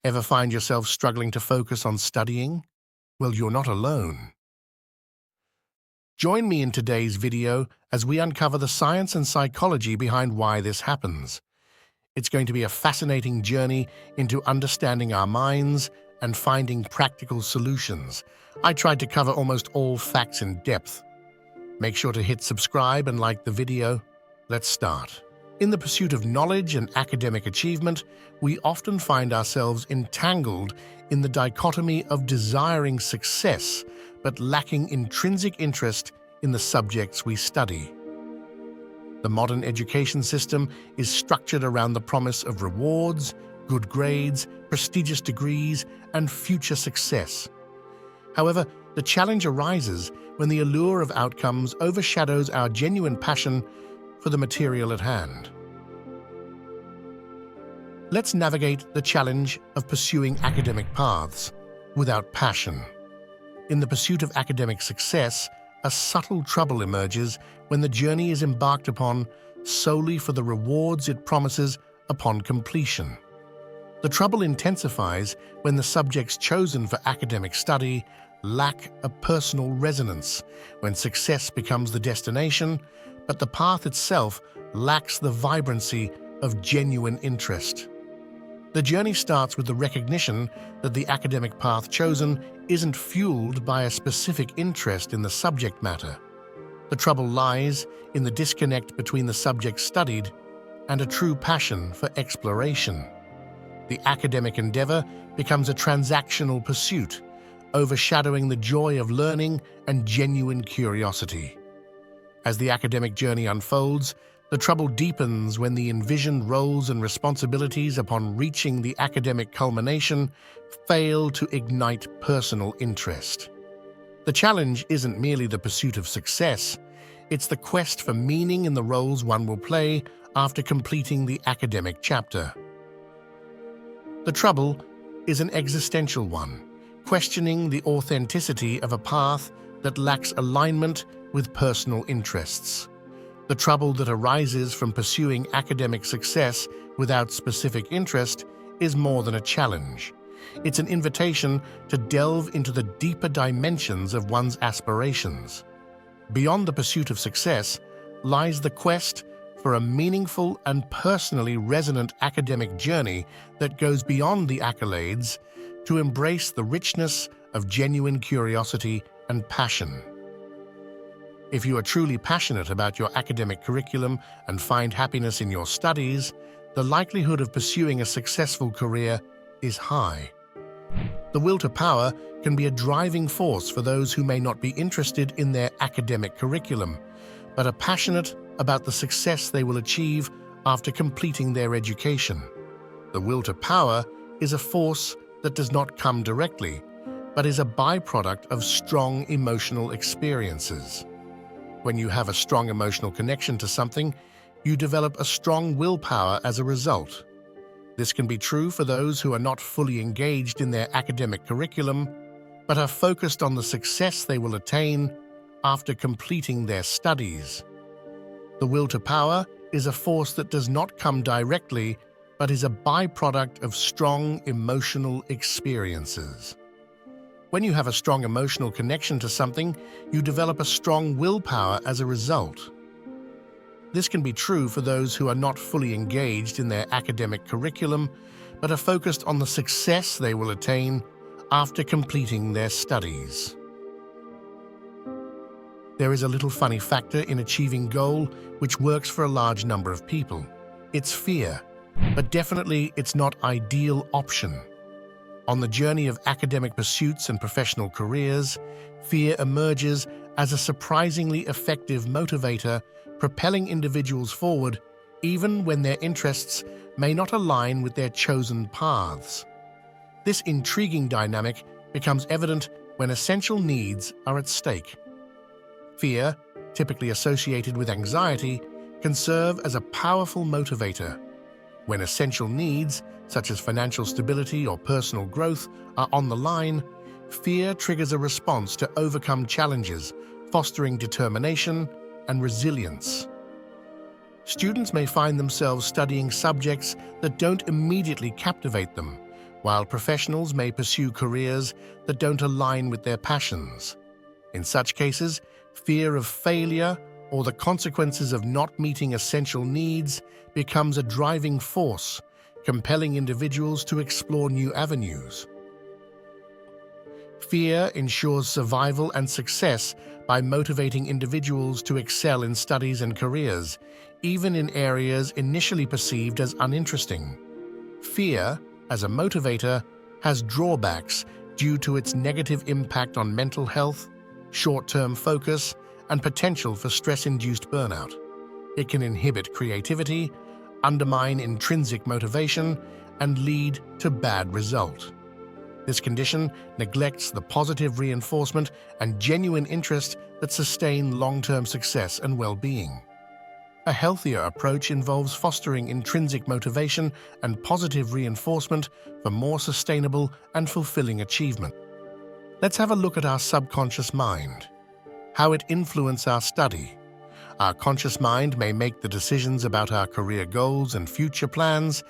Ever find yourself struggling to focus on studying? Well, you're not alone. Join me in today's video as we uncover the science and psychology behind why this happens. It's going to be a fascinating journey into understanding our minds and finding practical solutions. I tried to cover almost all facts in depth. Make sure to hit subscribe and like the video. Let's start. In the pursuit of knowledge and academic achievement, we often find ourselves entangled in the dichotomy of desiring success but lacking intrinsic interest in the subjects we study. The modern education system is structured around the promise of rewards, good grades, prestigious degrees, and future success. However, the challenge arises when the allure of outcomes overshadows our genuine passion for the material at hand. Let's navigate the challenge of pursuing academic paths without passion. In the pursuit of academic success, a subtle trouble emerges when the journey is embarked upon solely for the rewards it promises upon completion. The trouble intensifies when the subjects chosen for academic study lack a personal resonance, when success becomes the destination, but the path itself lacks the vibrancy of genuine interest. The journey starts with the recognition that the academic path chosen isn't fueled by a specific interest in the subject matter. The trouble lies in the disconnect between the subject studied and a true passion for exploration. The academic endeavor becomes a transactional pursuit, overshadowing the joy of learning and genuine curiosity. As the academic journey unfolds, the trouble deepens when the envisioned roles and responsibilities upon reaching the academic culmination fail to ignite personal interest. The challenge isn't merely the pursuit of success, it's the quest for meaning in the roles one will play after completing the academic chapter. The trouble is an existential one, questioning the authenticity of a path that lacks alignment with personal interests. The trouble that arises from pursuing academic success without specific interest is more than a challenge. It's an invitation to delve into the deeper dimensions of one's aspirations. Beyond the pursuit of success lies the quest for a meaningful and personally resonant academic journey that goes beyond the accolades to embrace the richness of genuine curiosity and passion. If you are truly passionate about your academic curriculum and find happiness in your studies, the likelihood of pursuing a successful career is high. The will to power can be a driving force for those who may not be interested in their academic curriculum, but are passionate about the success they will achieve after completing their education. The will to power is a force that does not come directly, but is a byproduct of strong emotional experiences. When you have a strong emotional connection to something, you develop a strong willpower as a result. This can be true for those who are not fully engaged in their academic curriculum, but are focused on the success they will attain after completing their studies. The will to power is a force that does not come directly, but is a byproduct of strong emotional experiences. When you have a strong emotional connection to something, you develop a strong willpower as a result. This can be true for those who are not fully engaged in their academic curriculum, but are focused on the success they will attain after completing their studies. There is a little funny factor in achieving goal which works for a large number of people. It's fear, but definitely it's not ideal option. On the journey of academic pursuits and professional careers, fear emerges as a surprisingly effective motivator, propelling individuals forward even when their interests may not align with their chosen paths. This intriguing dynamic becomes evident when essential needs are at stake. Fear, typically associated with anxiety, can serve as a powerful motivator. When essential needs, such as financial stability or personal growth, are on the line, fear triggers a response to overcome challenges, fostering determination and resilience. Students may find themselves studying subjects that don't immediately captivate them, while professionals may pursue careers that don't align with their passions. In such cases, fear of failure or the consequences of not meeting essential needs becomes a driving force, compelling individuals to explore new avenues. Fear ensures survival and success by motivating individuals to excel in studies and careers, even in areas initially perceived as uninteresting. Fear, as a motivator, has drawbacks due to its negative impact on mental health, short-term focus, and potential for stress-induced burnout. It can inhibit creativity, undermine intrinsic motivation, and lead to bad results. This condition neglects the positive reinforcement and genuine interest that sustain long-term success and well-being. A healthier approach involves fostering intrinsic motivation and positive reinforcement for more sustainable and fulfilling achievement. Let's have a look at our subconscious mind. How it influences our study. Our conscious mind may make the decisions about our career goals and future plans,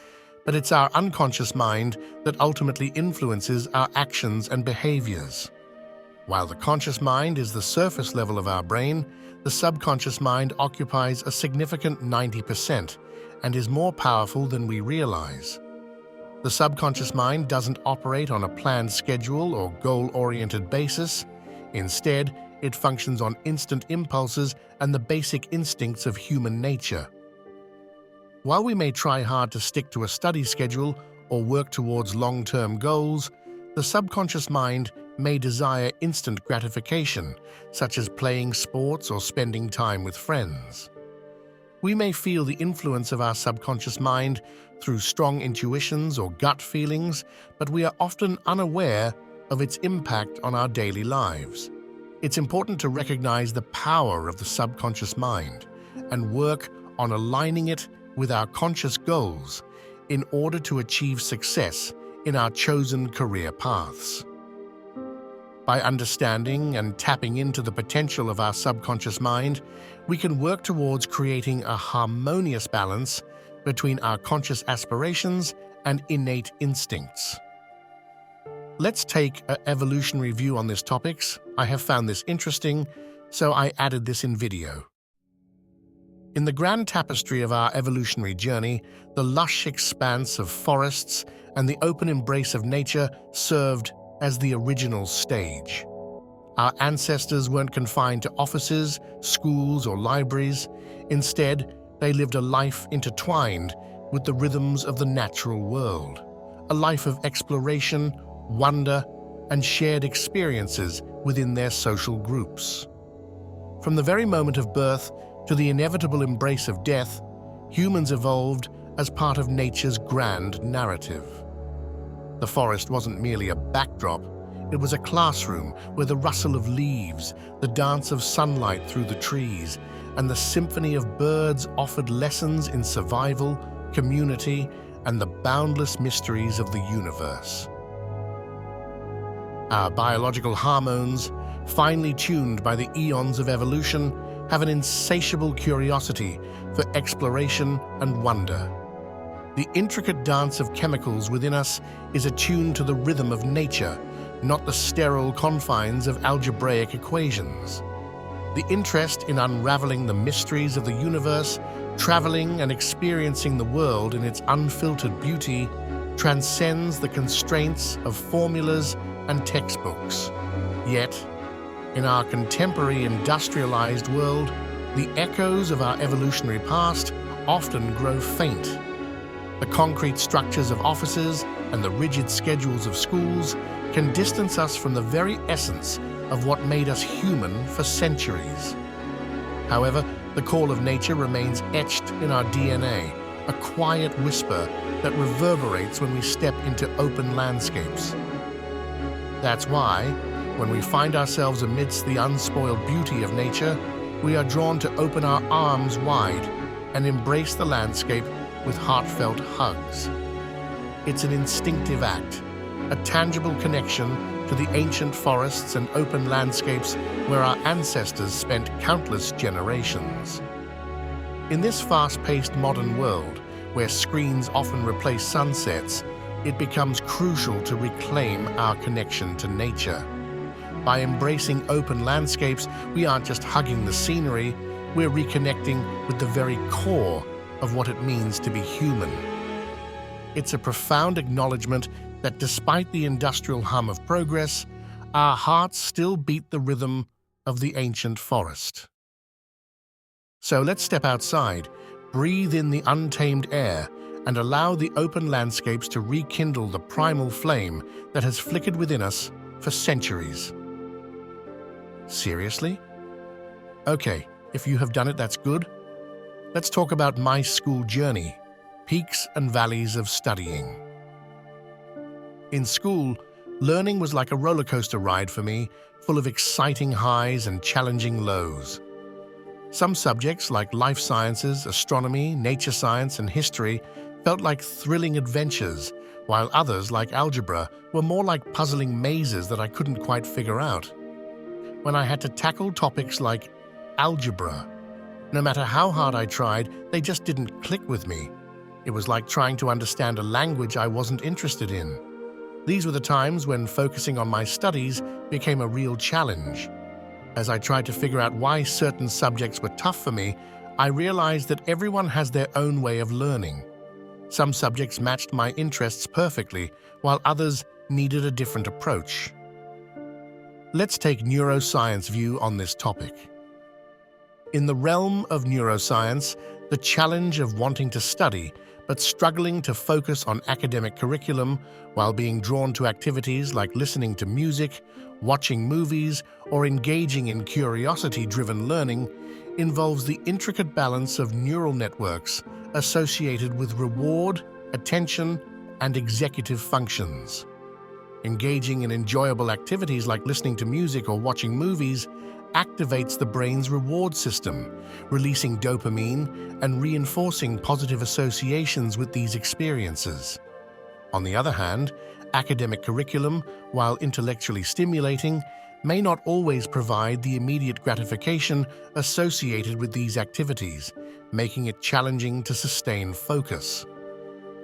but it's our unconscious mind that ultimately influences our actions and behaviors. While the conscious mind is the surface level of our brain, the subconscious mind occupies a significant 90% and is more powerful than we realize. The subconscious mind doesn't operate on a planned schedule or goal-oriented basis. Instead, it functions on instant impulses and the basic instincts of human nature. While we may try hard to stick to a study schedule or work towards long-term goals, the subconscious mind may desire instant gratification, such as playing sports or spending time with friends. We may feel the influence of our subconscious mind through strong intuitions or gut feelings, but we are often unaware of its impact on our daily lives. It's important to recognize the power of the subconscious mind and work on aligning it with our conscious goals in order to achieve success in our chosen career paths. By understanding and tapping into the potential of our subconscious mind, we can work towards creating a harmonious balance between our conscious aspirations and innate instincts. Let's take an evolutionary view on these topics. I have found this interesting, so I added this in video. In the grand tapestry of our evolutionary journey, the lush expanse of forests and the open embrace of nature served as the original stage. Our ancestors weren't confined to offices, schools, or libraries. Instead, they lived a life intertwined with the rhythms of the natural world, a life of exploration, wonder, and shared experiences within their social groups. From the very moment of birth to the inevitable embrace of death, humans evolved as part of nature's grand narrative. The forest wasn't merely a backdrop, it was a classroom where the rustle of leaves, the dance of sunlight through the trees, and the symphony of birds offered lessons in survival, community, and the boundless mysteries of the universe. Our biological hormones, finely tuned by the eons of evolution, have an insatiable curiosity for exploration and wonder. The intricate dance of chemicals within us is attuned to the rhythm of nature, not the sterile confines of algebraic equations. The interest in unraveling the mysteries of the universe, traveling and experiencing the world in its unfiltered beauty, transcends the constraints of formulas and textbooks. Yet, in our contemporary industrialized world, the echoes of our evolutionary past often grow faint. The concrete structures of offices and the rigid schedules of schools can distance us from the very essence of what made us human for centuries. However, the call of nature remains etched in our DNA, a quiet whisper that reverberates when we step into open landscapes. That's why, when we find ourselves amidst the unspoiled beauty of nature, we are drawn to open our arms wide and embrace the landscape with heartfelt hugs. It's an instinctive act, a tangible connection to the ancient forests and open landscapes where our ancestors spent countless generations. In this fast-paced modern world, where screens often replace sunsets, it becomes crucial to reclaim our connection to nature. By embracing open landscapes, we aren't just hugging the scenery, we're reconnecting with the very core of what it means to be human. It's a profound acknowledgement that despite the industrial hum of progress, our hearts still beat the rhythm of the ancient forest. So let's step outside, breathe in the untamed air, and allow the open landscapes to rekindle the primal flame that has flickered within us for centuries. Seriously? Okay, if you have done it, that's good. Let's talk about my school journey, peaks and valleys of studying. In school, learning was like a roller coaster ride for me, full of exciting highs and challenging lows. Some subjects like life sciences, astronomy, nature science, and history felt like thrilling adventures, while others, like algebra, were more like puzzling mazes that I couldn't quite figure out. When I had to tackle topics like algebra, no matter how hard I tried, they just didn't click with me. It was like trying to understand a language I wasn't interested in. These were the times when focusing on my studies became a real challenge. As I tried to figure out why certain subjects were tough for me, I realized that everyone has their own way of learning. Some subjects matched my interests perfectly, while others needed a different approach. Let's take neuroscience view on this topic. In the realm of neuroscience, the challenge of wanting to study but struggling to focus on academic curriculum while being drawn to activities like listening to music, watching movies, or engaging in curiosity-driven learning involves the intricate balance of neural networks associated with reward, attention, and executive functions. Engaging in enjoyable activities like listening to music or watching movies activates the brain's reward system, releasing dopamine and reinforcing positive associations with these experiences. On the other hand, academic curriculum, while intellectually stimulating, may not always provide the immediate gratification associated with these activities, making it challenging to sustain focus.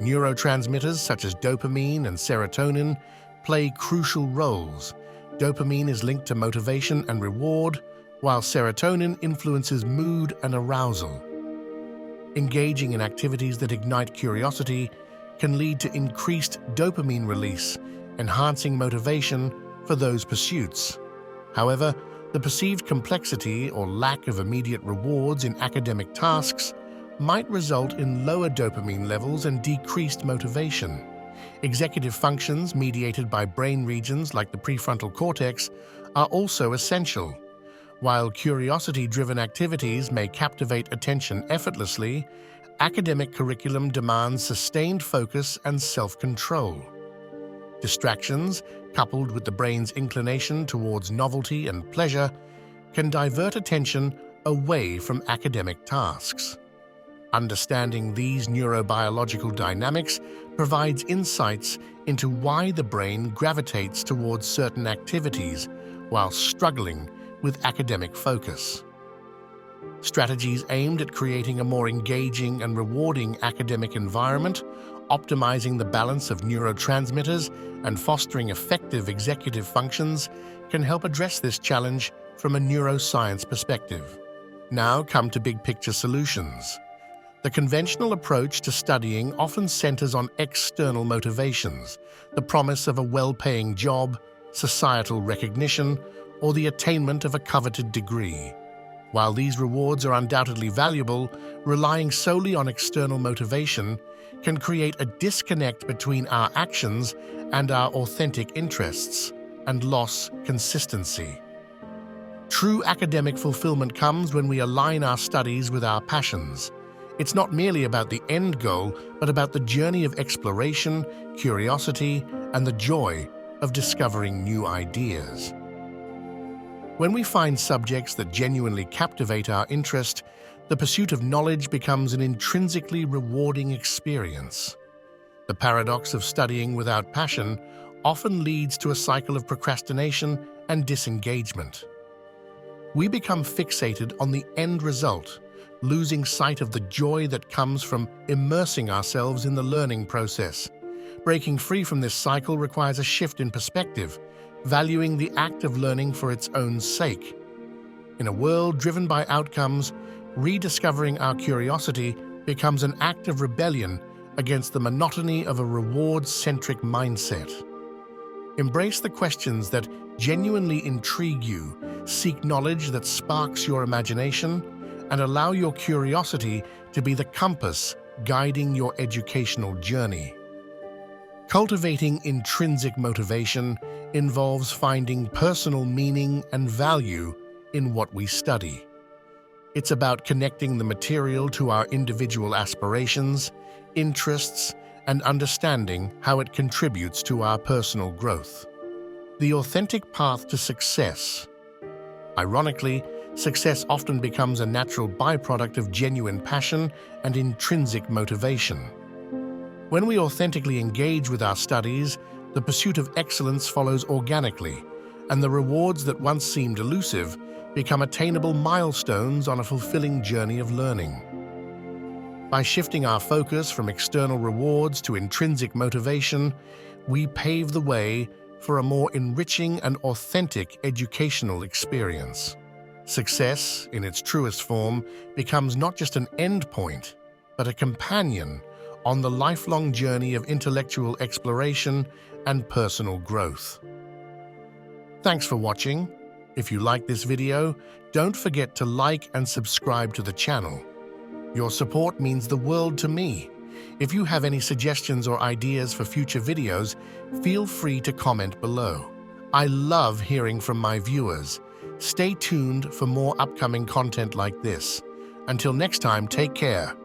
Neurotransmitters such as dopamine and serotonin play crucial roles. Dopamine is linked to motivation and reward, while serotonin influences mood and arousal. Engaging in activities that ignite curiosity can lead to increased dopamine release, enhancing motivation for those pursuits. However, the perceived complexity or lack of immediate rewards in academic tasks might result in lower dopamine levels and decreased motivation. Executive functions mediated by brain regions like the prefrontal cortex are also essential. While curiosity-driven activities may captivate attention effortlessly, academic curriculum demands sustained focus and self-control. Distractions, coupled with the brain's inclination towards novelty and pleasure, can divert attention away from academic tasks. Understanding these neurobiological dynamics provides insights into why the brain gravitates towards certain activities while struggling with academic focus. Strategies aimed at creating a more engaging and rewarding academic environment, optimizing the balance of neurotransmitters, and fostering effective executive functions can help address this challenge from a neuroscience perspective. Now come to big-picture solutions. The conventional approach to studying often centers on external motivations, the promise of a well-paying job, societal recognition, or the attainment of a coveted degree. While these rewards are undoubtedly valuable, relying solely on external motivation can create a disconnect between our actions and our authentic interests, and loss consistency. True academic fulfillment comes when we align our studies with our passions. It's not merely about the end goal, but about the journey of exploration, curiosity, and the joy of discovering new ideas. When we find subjects that genuinely captivate our interest, the pursuit of knowledge becomes an intrinsically rewarding experience. The paradox of studying without passion often leads to a cycle of procrastination and disengagement. We become fixated on the end result, losing sight of the joy that comes from immersing ourselves in the learning process. Breaking free from this cycle requires a shift in perspective, valuing the act of learning for its own sake. In a world driven by outcomes, rediscovering our curiosity becomes an act of rebellion against the monotony of a reward-centric mindset. Embrace the questions that genuinely intrigue you, seek knowledge that sparks your imagination, and allow your curiosity to be the compass guiding your educational journey. Cultivating intrinsic motivation involves finding personal meaning and value in what we study. It's about connecting the material to our individual aspirations, interests, and understanding how it contributes to our personal growth. The authentic path to success. Ironically, success often becomes a natural byproduct of genuine passion and intrinsic motivation. When we authentically engage with our studies, the pursuit of excellence follows organically, and the rewards that once seemed elusive become attainable milestones on a fulfilling journey of learning. By shifting our focus from external rewards to intrinsic motivation, we pave the way for a more enriching and authentic educational experience. Success, in its truest form, becomes not just an endpoint, but a companion on the lifelong journey of intellectual exploration and personal growth. Thanks for watching. If you like this video, don't forget to like and subscribe to the channel. Your support means the world to me. If you have any suggestions or ideas for future videos, feel free to comment below. I love hearing from my viewers. Stay tuned for more upcoming content like this. Until next time, take care.